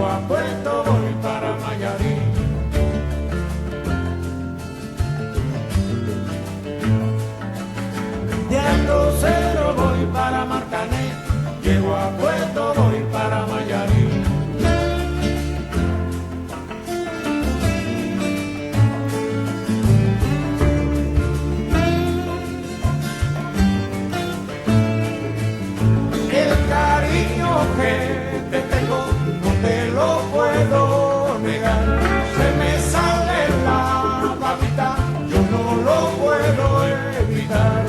a Puerto, voy para Mayarín. De Arrocero voy para Marcané, llego a Puerto, voy para Mayarín. Que te tengo, no te lo puedo negar. Se me sale la babita, yo no lo puedo evitar.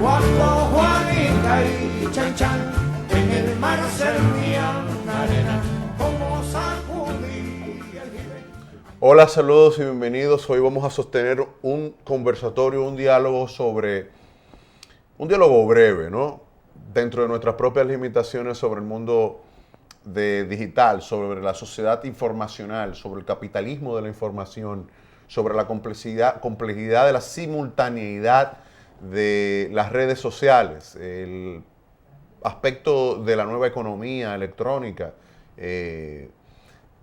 Cuando Juanita y Chan Chan en el mar servían arena, como sacudía el jibe. Hola, saludos y bienvenidos. Hoy vamos a sostener un conversatorio, un diálogo breve, ¿no? Dentro de nuestras propias limitaciones sobre el mundo digital, sobre la sociedad informacional, sobre el capitalismo de la información, sobre la complejidad de la simultaneidad de las redes sociales, el aspecto de la nueva economía electrónica.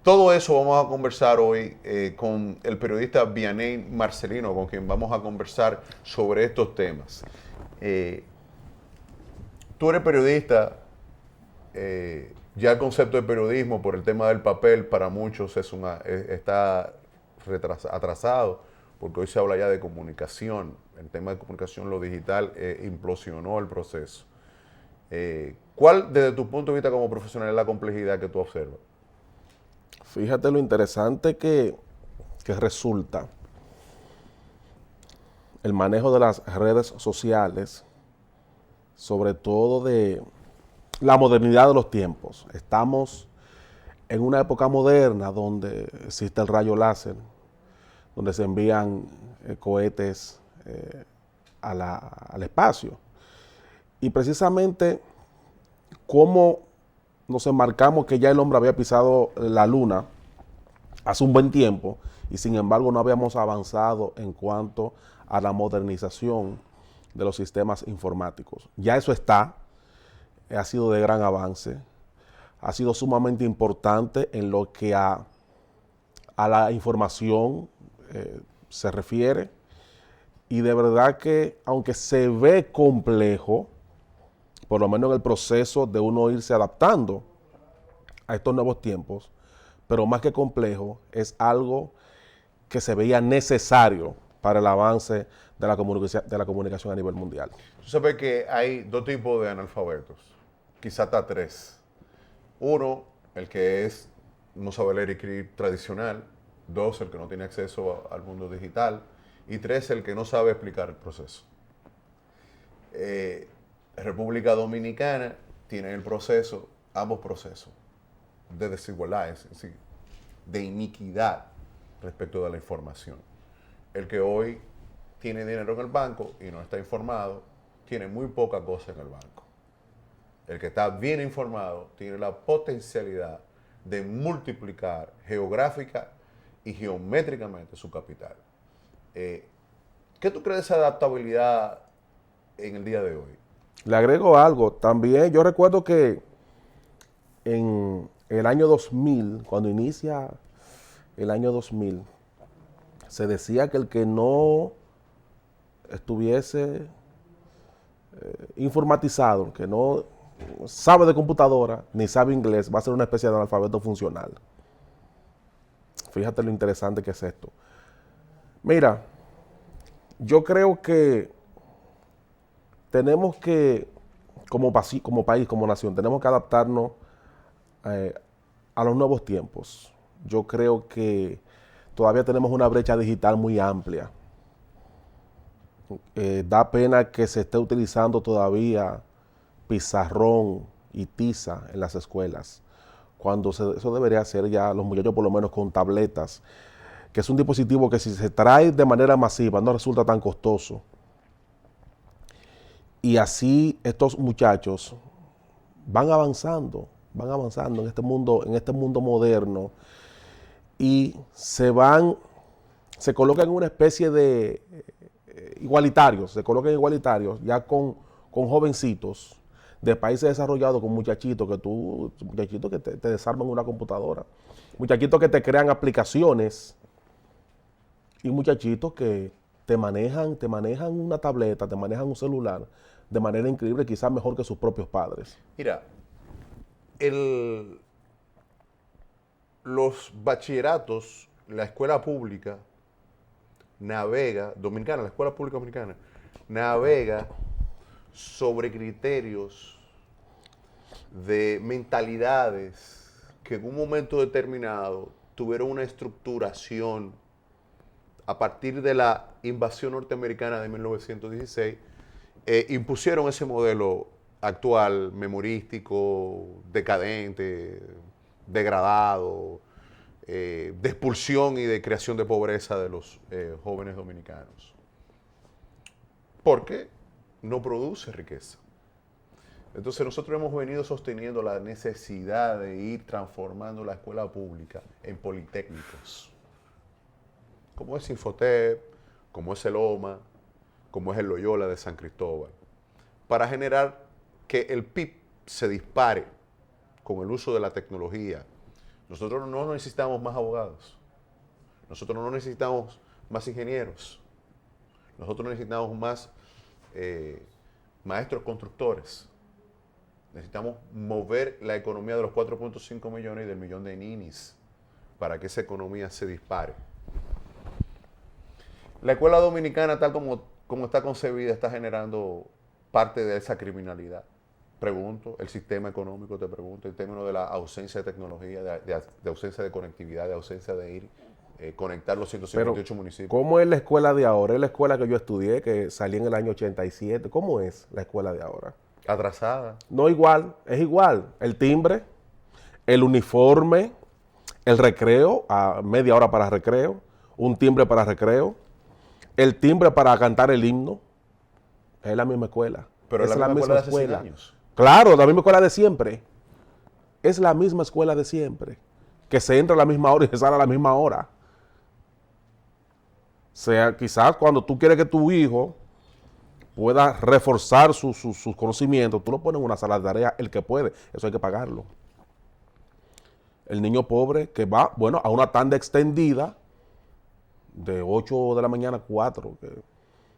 Todo eso vamos a conversar hoy con el periodista Vianney Marcelino, con quien vamos a conversar sobre estos temas. Tú eres periodista, ya el concepto de periodismo por el tema del papel para muchos está atrasado, porque hoy se habla ya de comunicación. El tema de comunicación, lo digital, implosionó el proceso. ¿Cuál, desde tu punto de vista como profesional, es la complejidad que tú observas? Fíjate lo interesante que resulta el manejo de las redes sociales, sobre todo de la modernidad de los tiempos. Estamos en una época moderna donde existe el rayo láser, donde se envían cohetes al espacio. Y precisamente cómo nos enmarcamos que ya el hombre había pisado la luna hace un buen tiempo y sin embargo no habíamos avanzado en cuanto a la modernización de los sistemas informáticos. Ya eso ha sido de gran avance, ha sido sumamente importante en lo que a la información se refiere, y de verdad que aunque se ve complejo, por lo menos en el proceso de uno irse adaptando a estos nuevos tiempos, pero más que complejo, es algo que se veía necesario para el avance de la comunicación a nivel mundial. Tú sabes que hay dos tipos de analfabetos, quizá hasta tres. Uno, el que no sabe leer y escribir tradicional. Dos, el que no tiene acceso al mundo digital. Y tres, el que no sabe explicar el proceso. República Dominicana tiene ambos procesos de desigualdad, es decir, de iniquidad respecto de la información. El que hoy tiene dinero en el banco y no está informado, tiene muy poca cosa en el banco. El que está bien informado tiene la potencialidad de multiplicar geográfica y geométricamente su capital. ¿Qué tú crees de esa adaptabilidad en el día de hoy? Le agrego algo. También yo recuerdo que en el año 2000, cuando inicia el año 2000, se decía que el que no estuviese informatizado, que no sabe de computadora ni sabe inglés, va a ser una especie de analfabeto funcional. Fíjate lo interesante que es esto. Mira, yo creo que tenemos que, como país, como nación, tenemos que adaptarnos a los nuevos tiempos. Yo creo que todavía tenemos una brecha digital muy amplia. Da pena que se esté utilizando todavía pizarrón y tiza en las escuelas, cuando eso debería ser ya los muchachos por lo menos con tabletas, que es un dispositivo que si se trae de manera masiva no resulta tan costoso. Y así estos muchachos van avanzando en este mundo moderno y se van se colocan en una especie de igualitarios, se colocan igualitarios ya con jovencitos de países desarrollados, con muchachitos que te desarman una computadora, muchachitos que te crean aplicaciones y muchachitos que te manejan una tableta, te manejan un celular de manera increíble, quizás mejor que sus propios padres. Mira, los bachilleratos, la escuela pública navega, dominicana, la escuela pública dominicana, navega sobre criterios de mentalidades que en un momento determinado tuvieron una estructuración a partir de la invasión norteamericana de 1916, impusieron ese modelo actual, memorístico, decadente, degradado, de expulsión y de creación de pobreza de los jóvenes dominicanos. Porque no produce riqueza. Entonces nosotros hemos venido sosteniendo la necesidad de ir transformando la escuela pública en politécnicos, como es Infotep, como es el OMA, como es el Loyola de San Cristóbal, para generar que el PIB se dispare con el uso de la tecnología. Nosotros no necesitamos más abogados, nosotros no necesitamos más ingenieros, nosotros necesitamos más maestros constructores. Necesitamos mover la economía de los 4.5 millones y del millón de ninis para que esa economía se dispare. La escuela dominicana, tal como está concebida, está generando parte de esa criminalidad. Pregunto, el sistema económico, te pregunto, en términos de la ausencia de tecnología, de ausencia de conectividad, de ausencia de ir, conectar los 158 municipios. ¿Cómo es la escuela de ahora? ¿Es la escuela que yo estudié, que salí en el año 87? ¿Cómo es la escuela de ahora? Atrasada. No igual, es igual. El timbre, el uniforme, el recreo, a media hora para recreo, un timbre para recreo, el timbre para cantar el himno. Es la misma escuela. Pero es la misma escuela de hace 100 años. Claro, la misma escuela de siempre. Es la misma escuela de siempre. Que se entra a la misma hora y se sale a la misma hora. O sea, quizás cuando tú quieres que tu hijo pueda reforzar sus conocimientos, tú lo pones en una sala de tareas, el que puede, eso hay que pagarlo. El niño pobre que va, bueno, a una tanda extendida de 8 de la mañana a 4,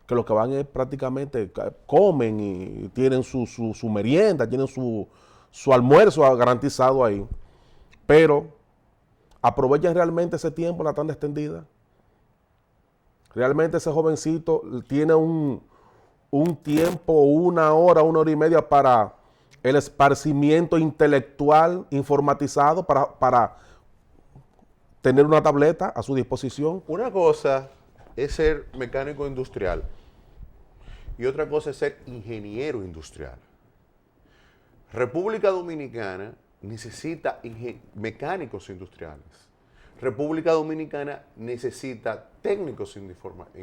que lo que van es prácticamente comen y tienen su merienda, tienen su almuerzo garantizado ahí, pero aprovechan realmente ese tiempo en la tanda extendida. Realmente ese jovencito tiene un tiempo, una hora y media para el esparcimiento intelectual informatizado, para tener una tableta a su disposición. Una cosa es ser mecánico industrial y otra cosa es ser ingeniero industrial. República Dominicana necesita mecánicos industriales. República Dominicana necesita técnicos en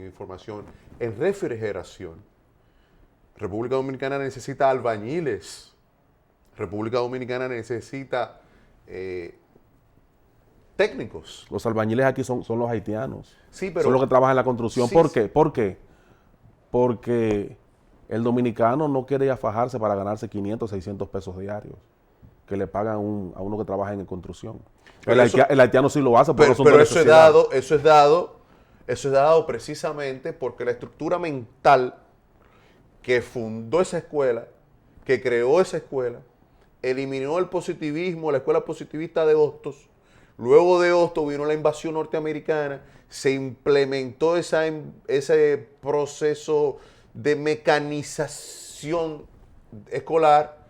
información, en refrigeración. República Dominicana necesita albañiles. República Dominicana necesita técnicos. Los albañiles aquí son los haitianos. Sí, pero, son los que trabajan en la construcción. Sí, ¿Por qué? ¿Por qué? Porque el dominicano no quiere ir a fajarse para ganarse 500, 600 pesos diarios que le pagan a uno que trabaja en construcción. El haitiano sí lo hace, pero eso es dado precisamente porque la estructura mental que fundó esa escuela, que creó esa escuela, eliminó el positivismo, la escuela positivista de Hostos. Luego de Hostos vino la invasión norteamericana, se implementó ese proceso de mecanización escolar,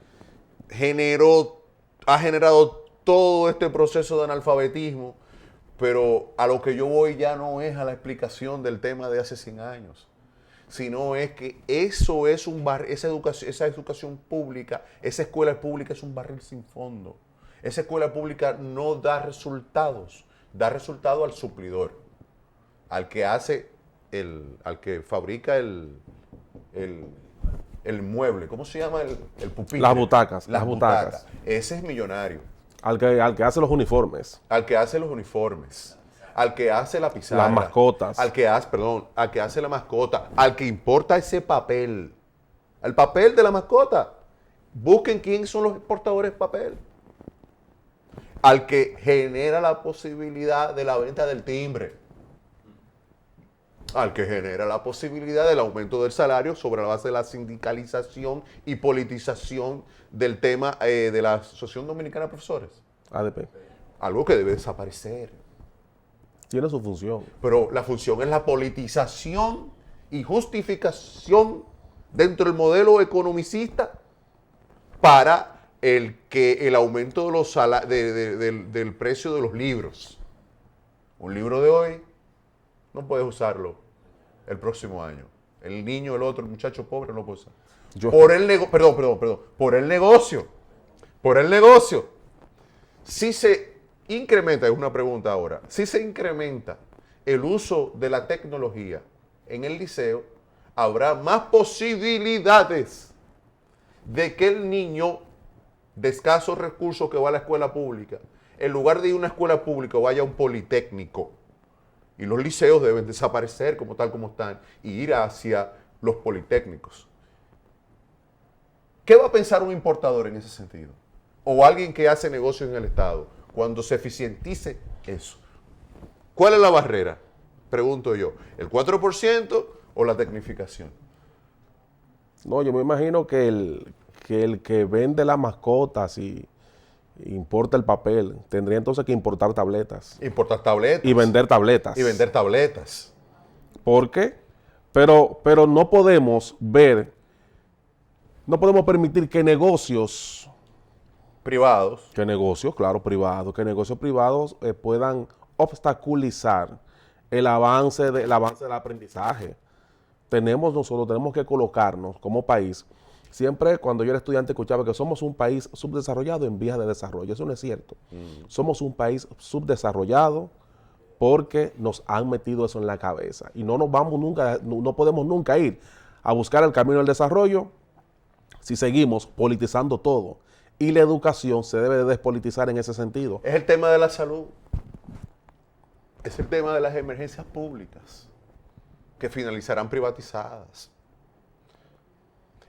ha generado todo este proceso de analfabetismo, pero a lo que yo voy ya no es a la explicación del tema de hace 100 años, sino es que esa educación pública, esa escuela pública es un barril sin fondo. Esa escuela pública no da resultados, da resultado al suplidor, al que fabrica el mueble, ¿cómo se llama? El pupitre. Las butacas. Ese es millonario. Al que hace los uniformes. Al que hace los uniformes. al que hace la pizarra, Las mascotas. al que hace la mascota, al que importa ese papel, el papel de la mascota. Busquen quién son los exportadores de papel. Al que genera la posibilidad de la venta del timbre. Al que genera la posibilidad del aumento del salario sobre la base de la sindicalización y politización del tema de la Asociación Dominicana de Profesores. ADP. Algo que debe desaparecer. Tiene su función. Pero la función es la politización y justificación dentro del modelo economicista para el aumento de los del precio de los libros. Un libro de hoy no puedes usarlo el próximo año. El niño, el otro, el muchacho pobre no puede usar. Por el negocio. Por el negocio. Si se incrementa, es una pregunta ahora, si se incrementa el uso de la tecnología en el liceo, habrá más posibilidades de que el niño de escasos recursos que va a la escuela pública, en lugar de ir a una escuela pública, vaya a un politécnico. Y los liceos deben desaparecer como tal como están y ir hacia los politécnicos. ¿Qué va a pensar un importador en ese sentido? O alguien que hace negocios en el Estado cuando se eficientice eso. ¿Cuál es la barrera? Pregunto yo. ¿El 4% o la tecnificación? No, yo me imagino que el que vende las mascotas y importa el papel, tendría entonces que importar tabletas. Importar tabletas. Y vender tabletas. Y vender tabletas. ¿Por qué? Pero no podemos no podemos permitir que negocios Privados. que negocios privados puedan obstaculizar el avance del aprendizaje. Nosotros tenemos que colocarnos como país. Siempre cuando yo era estudiante escuchaba que somos un país subdesarrollado en vías de desarrollo. Eso no es cierto. Somos un país subdesarrollado porque nos han metido eso en la cabeza. Y no podemos nunca ir a buscar el camino del desarrollo si seguimos politizando todo. Y la educación se debe de despolitizar en ese sentido. Es el tema de la salud. Es el tema de las emergencias públicas que finalizarán privatizadas.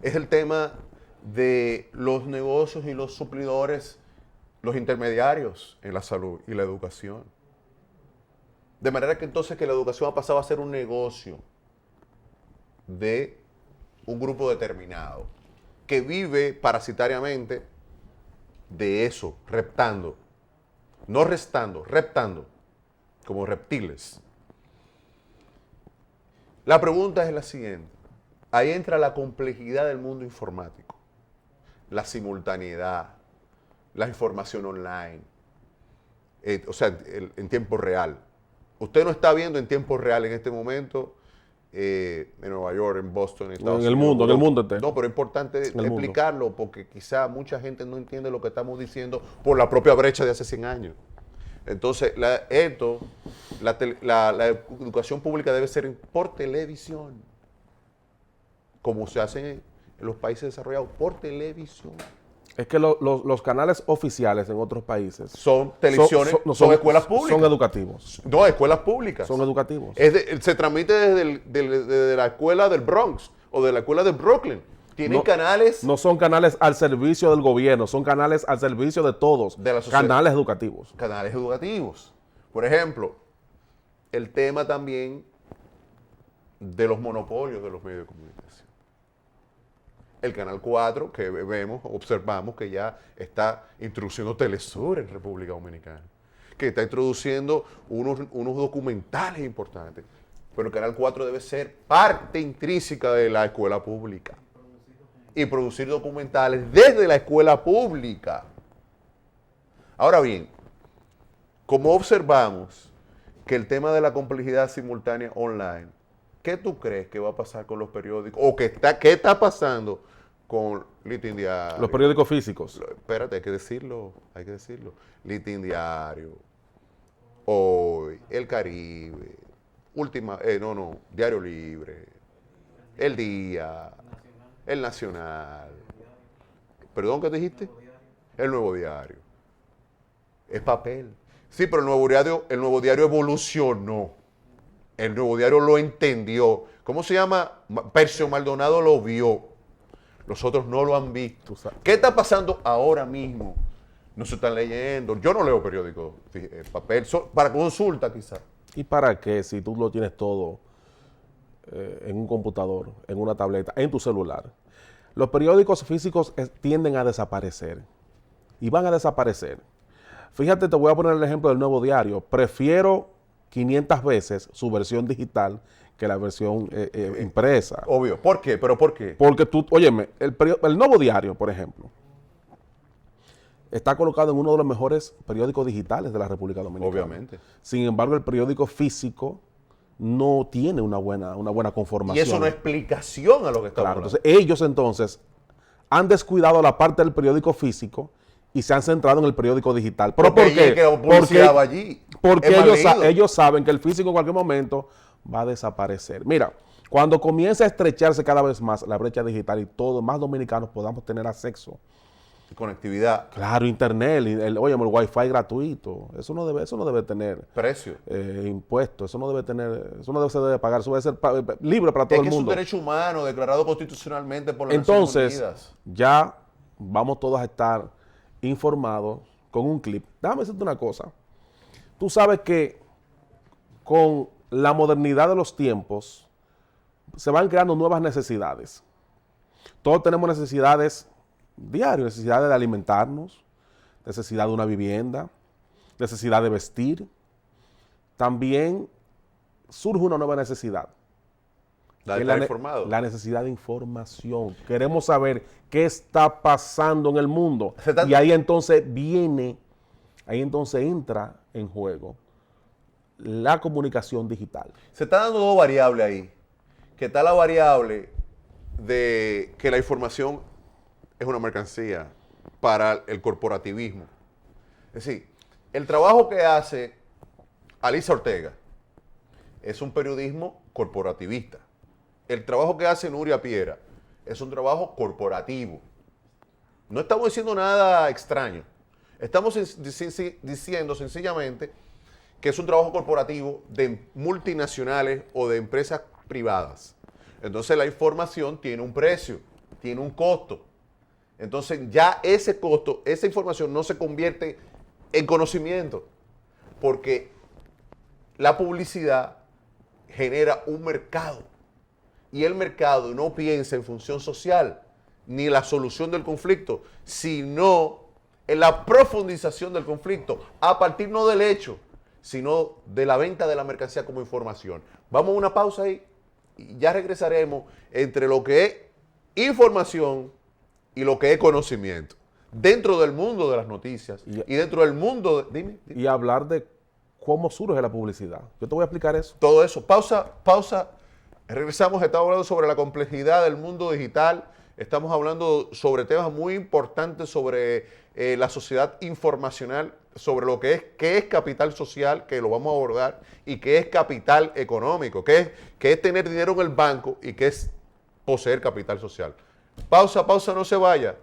Es el tema de los negocios y los suplidores, los intermediarios en la salud y la educación. De manera que entonces que la educación ha pasado a ser un negocio de un grupo determinado que vive parasitariamente de eso, reptando. No restando, reptando, como reptiles. La pregunta es la siguiente. Ahí entra la complejidad del mundo informático, la simultaneidad, la información online, en tiempo real. Usted no está viendo en tiempo real en este momento en Nueva York, en Boston, en Estados Unidos. En el mundo entero. No, pero es importante explicarlo porque quizá mucha gente no entiende lo que estamos diciendo por la propia brecha de hace 100 años. Entonces, la educación pública debe ser por televisión, como se hace en los países desarrollados, por televisión. Es que los canales oficiales en otros países son televisiones, son escuelas públicas. Son educativos. No, escuelas públicas. Son educativos. Se transmite desde la escuela del Bronx o de la escuela de Brooklyn. Tienen canales. No son canales al servicio del gobierno, son canales al servicio de todos. De la sociedad. Canales educativos. Canales educativos. Por ejemplo, el tema también de los monopolios de los medios de comunicación. El Canal 4, que observamos que ya está introduciendo Telesur en República Dominicana, que está introduciendo unos documentales importantes. Pero el Canal 4 debe ser parte intrínseca de la escuela pública y producir documentales desde la escuela pública. Ahora bien, como observamos que el tema de la complejidad simultánea online, ¿qué tú crees que va a pasar con los periódicos? ¿O qué está pasando con Listín Diario? Los periódicos físicos. Espérate, hay que decirlo. Listín Diario, Hoy, El Caribe, Diario Libre, El Día, El Nacional. ¿Perdón, qué dijiste? El Nuevo Diario. Es papel. Sí, pero el nuevo diario evolucionó. El nuevo diario lo entendió. ¿Cómo se llama? Percio Maldonado lo vio. Los otros no lo han visto. ¿Qué está pasando ahora mismo? No se están leyendo. Yo no leo periódicos, papel, para consulta quizás. ¿Y para qué si tú lo tienes todo en un computador, en una tableta, en tu celular? Los periódicos físicos tienden a desaparecer y van a desaparecer. Fíjate, te voy a poner el ejemplo del Nuevo Diario. Prefiero 500 veces su versión digital que la versión impresa. Obvio. ¿Por qué? ¿Pero por qué? Porque tú, óyeme, el Nuevo Diario, por ejemplo, está colocado en uno de los mejores periódicos digitales de la República Dominicana. Obviamente. Sin embargo, el periódico físico no tiene una buena conformación. Y eso no es explicación a lo que estamos hablando. Entonces, ellos entonces han descuidado la parte del periódico físico y se han centrado en el periódico digital. ¿Pero por qué? Porque ellos saben que el físico en cualquier momento va a desaparecer. Mira, cuando comience a estrecharse cada vez más la brecha digital y todos más dominicanos podamos tener acceso. Conectividad. Claro, internet, el wifi gratuito. Eso no debe tener precio. Impuestos, eso no se debe pagar, eso debe ser libre para todo el mundo. Es un derecho humano declarado constitucionalmente por las Naciones Unidas. Entonces, ya vamos todos a estar informados con un clip. Déjame decirte una cosa. Tú sabes que con la modernidad de los tiempos se van creando nuevas necesidades. Todos tenemos necesidades diarias, necesidad de alimentarnos, necesidad de una vivienda, necesidad de vestir. También surge una nueva necesidad. La necesidad de información. Queremos saber qué está pasando en el mundo. Y ahí entonces entra en juego la comunicación digital. Se está dando dos variables ahí. Que está la variable de que la información es una mercancía para el corporativismo. Es decir, el trabajo que hace Alisa Ortega es un periodismo corporativista. El trabajo que hace Nuria Piera es un trabajo corporativo. No estamos diciendo nada extraño. Estamos diciendo sencillamente que es un trabajo corporativo de multinacionales o de empresas privadas. Entonces la información tiene un precio, tiene un costo. Entonces ya ese costo, esa información no se convierte en conocimiento, porque la publicidad genera un mercado y el mercado no piensa en función social ni la solución del conflicto, sino en la profundización del conflicto, a partir no del hecho, sino de la venta de la mercancía como información. Vamos a una pausa ahí y ya regresaremos entre lo que es información y lo que es conocimiento, dentro del mundo de las noticias y dentro del mundo de... Dime. Y hablar de cómo surge la publicidad. Yo te voy a explicar eso. Todo eso. Pausa. Regresamos. Estamos hablando sobre la complejidad del mundo digital. Estamos hablando sobre temas muy importantes sobre la sociedad informacional, sobre lo que es, qué es capital social, que lo vamos a abordar, y qué es capital económico, qué es tener dinero en el banco y qué es poseer capital social. Pausa, no se vaya.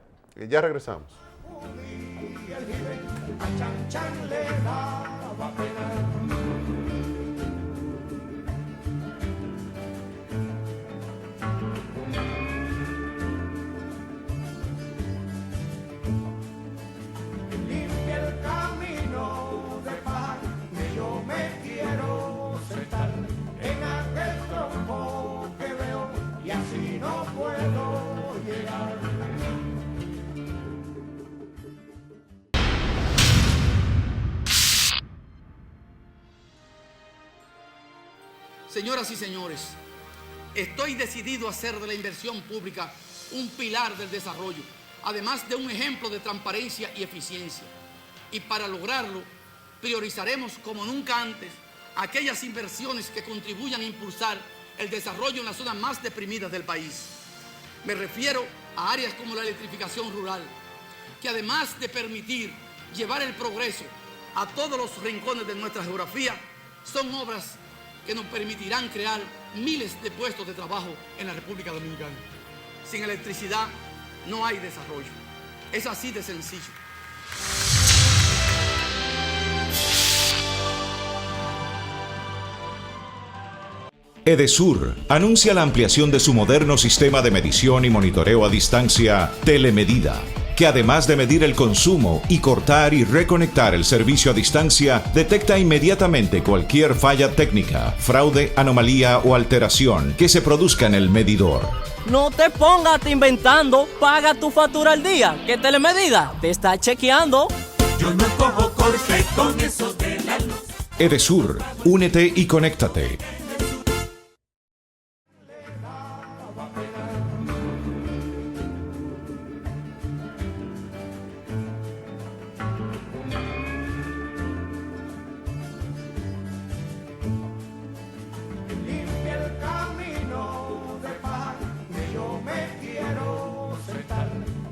Ya regresamos. Limpia el camino de paz, que yo me quiero sentar en aquel tronco que veo y así no puedo llegar. Señoras y señores, estoy decidido a hacer de la inversión pública un pilar del desarrollo, además de un ejemplo de transparencia y eficiencia. Y para lograrlo, priorizaremos como nunca antes aquellas inversiones que contribuyan a impulsar el desarrollo en las zonas más deprimidas del país. Me refiero a áreas como la electrificación rural, que además de permitir llevar el progreso a todos los rincones de nuestra geografía, son obras que nos permitirán crear miles de puestos de trabajo en la República Dominicana. Sin electricidad no hay desarrollo. Es así de sencillo. Edesur anuncia la ampliación de su moderno sistema de medición y monitoreo a distancia Telemedida, que además de medir el consumo y cortar y reconectar el servicio a distancia, detecta inmediatamente cualquier falla técnica, fraude, anomalía o alteración que se produzca en el medidor. No te pongas inventando, paga tu factura al día, que Telemedida te está chequeando. Yo no cojo corte con eso de la luz. Edesur, únete y conéctate. Limpia el camino de paz, que yo me quiero sentar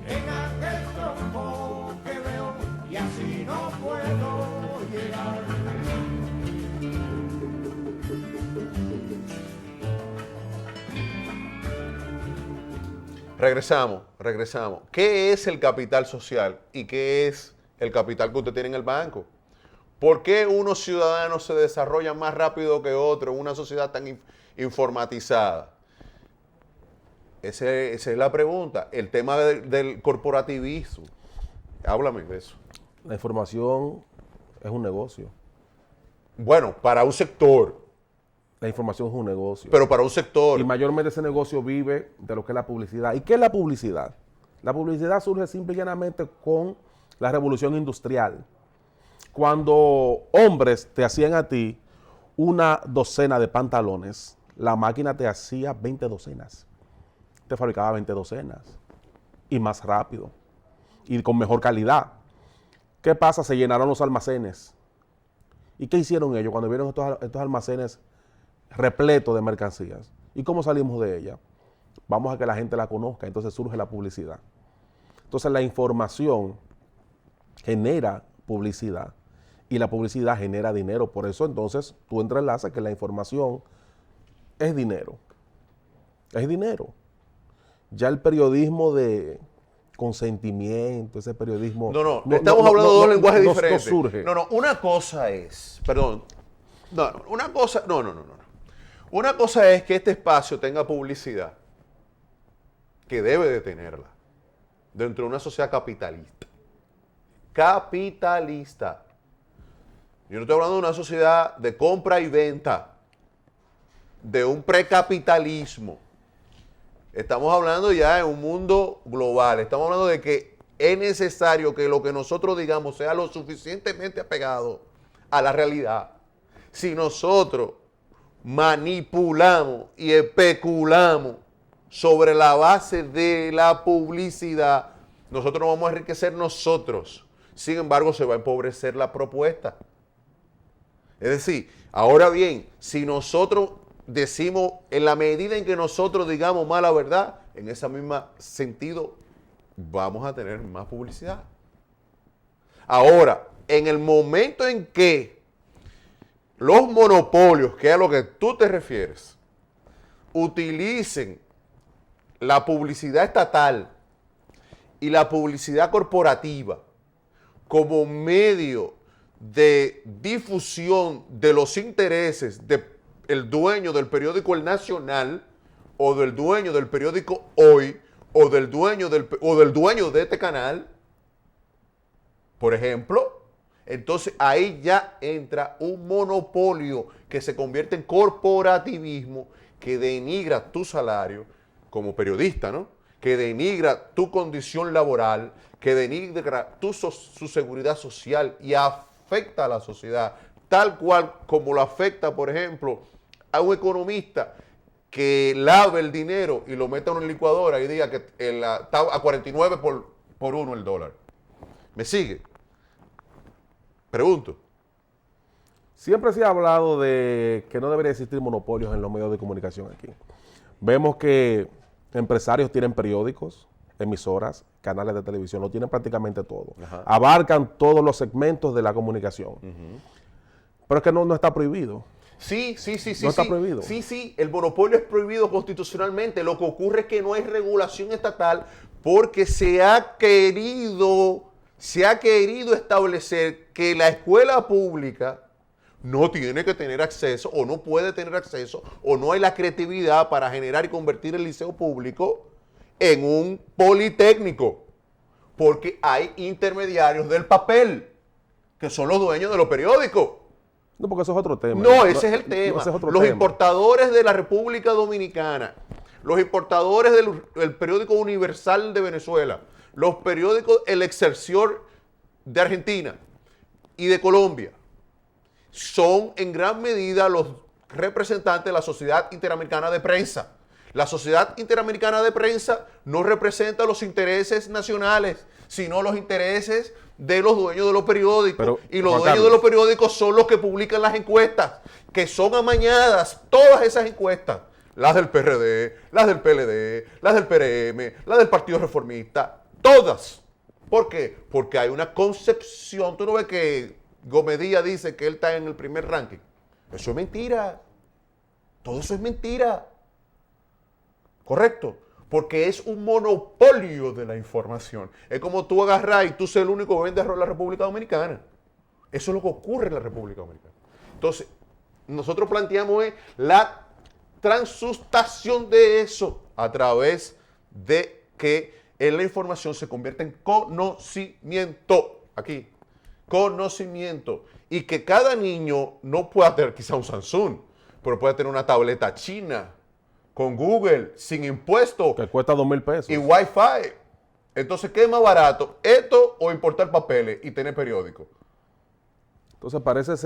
en aquel tronco que veo y así no puedo llegar. Regresamos. ¿Qué es el capital social y qué es el capital que usted tiene en el banco? ¿Por qué unos ciudadanos se desarrollan más rápido que otros en una sociedad tan informatizada? Esa es la pregunta. El tema del corporativismo. Háblame de eso. La información es un negocio. Bueno, para un sector, La información es un negocio. pero para un sector. Y mayormente ese negocio vive de lo que es la publicidad. ¿Y qué es la publicidad? La publicidad surge simple y llanamente con la revolución industrial. Cuando hombres te hacían a ti una docena de pantalones, la máquina te hacía 20 docenas. Te fabricaba 20 docenas. Y más rápido. Y con mejor calidad. ¿Qué pasa? Se llenaron los almacenes. ¿Y qué hicieron ellos cuando vieron estos almacenes repletos de mercancías? ¿Y cómo salimos de ella? Vamos a que la gente la conozca. Entonces surge la publicidad. Entonces la información genera publicidad. Y la publicidad genera dinero. Por eso entonces tú entrelazas que la información es dinero. Es dinero. Ya el periodismo de consentimiento, ese periodismo... Estamos hablando de dos lenguajes diferentes. No surge. Una cosa es, perdón, Una cosa es que este espacio tenga publicidad, que debe de tenerla, dentro de una sociedad capitalista. Capitalista. Yo no estoy hablando de una sociedad de compra y venta, de un precapitalismo. Estamos hablando ya de un mundo global. Estamos hablando de que es necesario que lo que nosotros digamos sea lo suficientemente apegado a la realidad. Si nosotros manipulamos y especulamos sobre la base de la publicidad, nosotros nos vamos a enriquecer nosotros. Sin embargo, se va a empobrecer la propuesta. Es decir, ahora bien, si nosotros decimos, en la medida en que nosotros digamos más la verdad, en ese mismo sentido vamos a tener más publicidad. Ahora, en el momento en que los monopolios, que es a lo que tú te refieres, utilicen la publicidad estatal y la publicidad corporativa como medio de difusión de los intereses de el dueño del periódico El Nacional, o del dueño del periódico Hoy, o del dueño de este canal, por ejemplo, entonces ahí ya entra un monopolio que se convierte en corporativismo, que denigra tu salario como periodista, ¿no? Que denigra tu condición laboral, que denigra su seguridad social y afecta a la sociedad, tal cual como lo afecta, por ejemplo, a un economista que lave el dinero y lo meta en una licuadora y diga que está a 49 por 1 el dólar. ¿Me sigue? Pregunto. Siempre se ha hablado de que no debería existir monopolios en los medios de comunicación aquí. Vemos que empresarios tienen periódicos, emisoras, canales de televisión, lo tienen prácticamente todo. Ajá. Abarcan todos los segmentos de la comunicación. Pero es que no está prohibido. Sí. No está prohibido. Sí, el monopolio es prohibido constitucionalmente. Lo que ocurre es que no hay regulación estatal porque se ha querido establecer que la escuela pública no tiene que tener acceso o no puede tener acceso o no hay la creatividad para generar y convertir el liceo público en un politécnico, porque hay intermediarios del papel que son los dueños de los periódicos. No, porque eso es otro tema. No, ese es el tema. ese es otro Los tema. importadores de la República Dominicana, los importadores del periódico Universal de Venezuela, los periódicos El Excelsior de Argentina y de Colombia, son en gran medida los representantes de la Sociedad Interamericana de Prensa. La Sociedad Interamericana de Prensa no representa los intereses nacionales, sino los intereses de los dueños de los periódicos. Pero, y los Juan dueños Carlos, de los periódicos son los que publican las encuestas, que son amañadas, todas esas encuestas. Las del PRD, las del PLD, las del PRM, las del Partido Reformista, todas. ¿Por qué? Porque hay una concepción. Tú no ves que Gómez Díaz dice que él está en el primer ranking. Eso es mentira. Todo eso es mentira. ¿Correcto? Porque es un monopolio de la información. Es como tú agarras y tú ser el único que vende arroz en la República Dominicana. Eso es lo que ocurre en la República Dominicana. Entonces, nosotros planteamos la transustación de eso a través de que en la información se convierta en conocimiento. Aquí, conocimiento. Y que cada niño no pueda tener quizá un Samsung, pero puede tener una tableta china con Google, sin impuestos que cuesta 2,000 pesos. y Wi-Fi. Entonces, ¿qué es más barato? ¿Esto o importar papeles y tener periódico? Entonces parece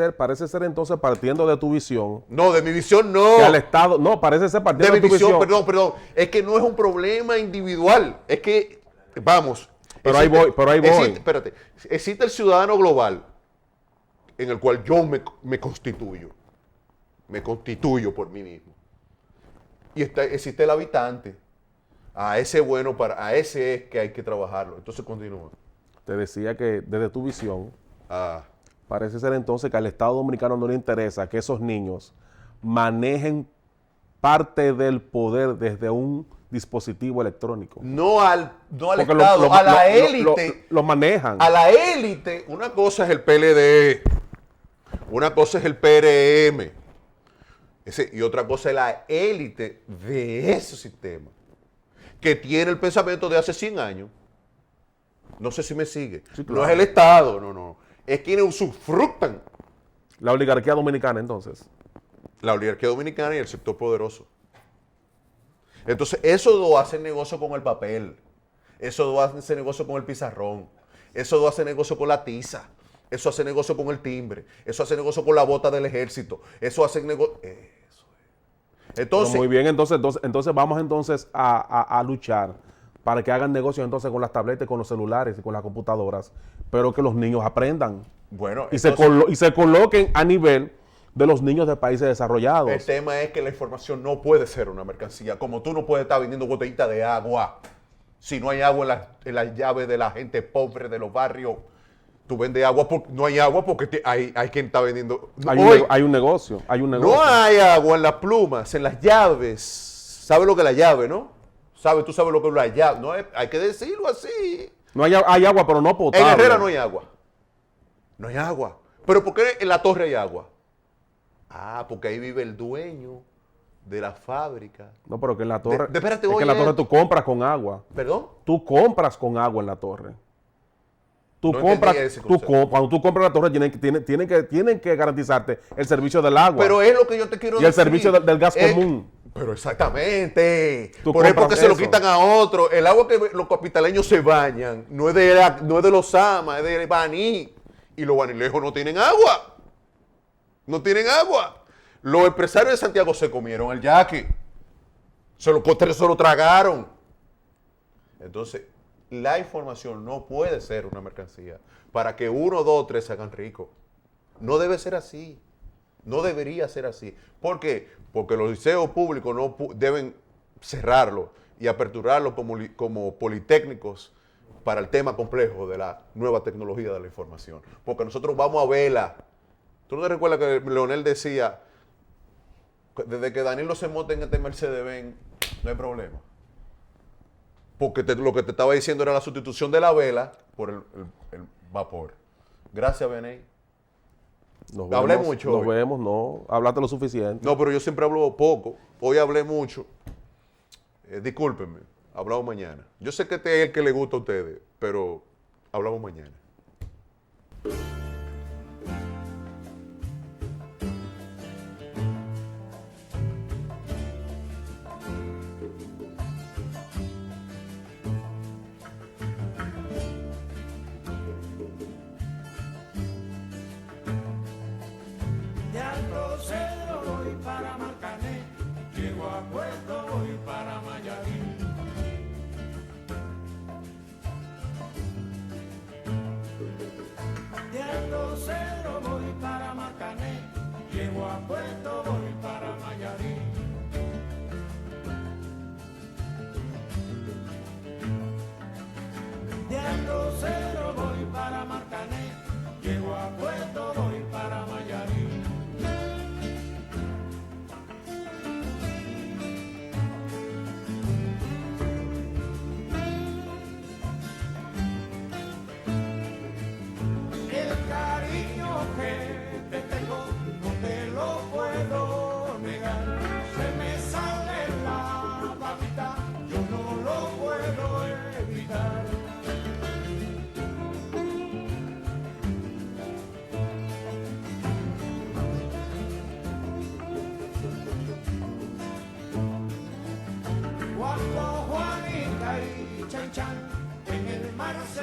ser entonces partiendo de tu visión, No, de mi visión no. que al Estado, no, parece ser De partiendo mi de tu visión, visión. perdón. Es que no es un problema individual. Es que, vamos. Pero ahí voy. Espérate. Existe el ciudadano global en el cual yo me constituyo. Me constituyo por mí mismo. Y existe el habitante. A ese es que hay que trabajarlo. Entonces continúa. Te decía que desde tu visión, Ah, parece ser entonces que al Estado Dominicano no le interesa que esos niños manejen parte del poder desde un dispositivo electrónico. no al Porque Estado, a la élite. lo manejan. A la élite, una cosa es el PLD, una cosa es el PRM, y otra cosa es la élite de ese sistema, que tiene el pensamiento de hace 100 años. No sé si me sigue. Sí, claro. No es el Estado, no. Es quienes usufructan La oligarquía dominicana, entonces. la oligarquía dominicana y el sector poderoso. Entonces, esos dos hacen negocio con el papel, esos dos hacen negocio con el pizarrón, esos dos hacen negocio con la tiza, eso hace negocio con el timbre, eso hace negocio con la bota del ejército, eso hace negocio. Eso es. Entonces, Pero muy bien, entonces vamos entonces a luchar para que hagan negocios entonces con las tabletas, con los celulares y con las computadoras, pero que los niños aprendan bueno, y entonces, se coloquen a nivel de los niños de países desarrollados. el tema es que la información no puede ser una mercancía. Como tú no puedes estar vendiendo botellitas de agua. Si no hay agua en las llaves de la gente pobre de los barrios, tú vendes agua porque no hay agua porque hay quien está vendiendo. Hay un negocio. No hay agua en las plumas, en las llaves. ¿Sabes lo que es la llave, no? Tú sabes lo que es la llave. No, hay que decirlo así. No hay agua, pero no potable. En Herrera no hay agua. No hay agua. ¿Pero por qué en la torre hay agua? Ah, porque ahí vive el dueño de la fábrica. No, pero que en la torre. Espérate, es que en la torre tú compras con agua. ¿Perdón? Tú compras con agua en la torre. Tú No compras, entendí ese concepto. cuando tú compras la torre tienen que garantizarte el servicio del agua Pero es lo que yo te quiero y el decir. servicio del gas común. Pero exactamente. Tú Por ejemplo, que compras se lo eso. quitan a otro. El agua que los capitaleños se bañan no es de los Sama, es de Baní. Y los banilejos no tienen agua. No tienen agua. Los empresarios de Santiago se comieron el yaqui. Se lo tragaron. Entonces, la información no puede ser una mercancía para que 1, 2, 3 se hagan ricos. No debe ser así. No debería ser así. ¿Por qué? Porque los liceos públicos deben cerrarlo y aperturarlo como politécnicos para el tema complejo de la nueva tecnología de la información. Porque nosotros vamos a verla. ¿Tú no te recuerdas que Leonel decía, desde que Danilo se monte en este Mercedes-Benz, no hay problema? Porque lo que te estaba diciendo era la sustitución de la vela por el vapor. Gracias, Beney. Hablé mucho Nos hoy. vemos, no. Hablaste lo suficiente. No, pero yo siempre hablo poco. Hoy hablé mucho. Discúlpenme, hablamos mañana. Yo sé que este es el que le gusta a ustedes, pero hablamos mañana. De Alto Cedro voy para Marcané, llego a Puerto, voy para Mayarí. De Alto Cedro voy para Marcané, llego a Puerto, voy para Mayarí. De Alto Cedro voy para Marcané, llego a Puerto, voy para Mayarí. El cariño que te tengo no te lo puedo negar. Se me sale la babita, yo no lo puedo evitar. Cuando Juanita y Chan Chan en el mar se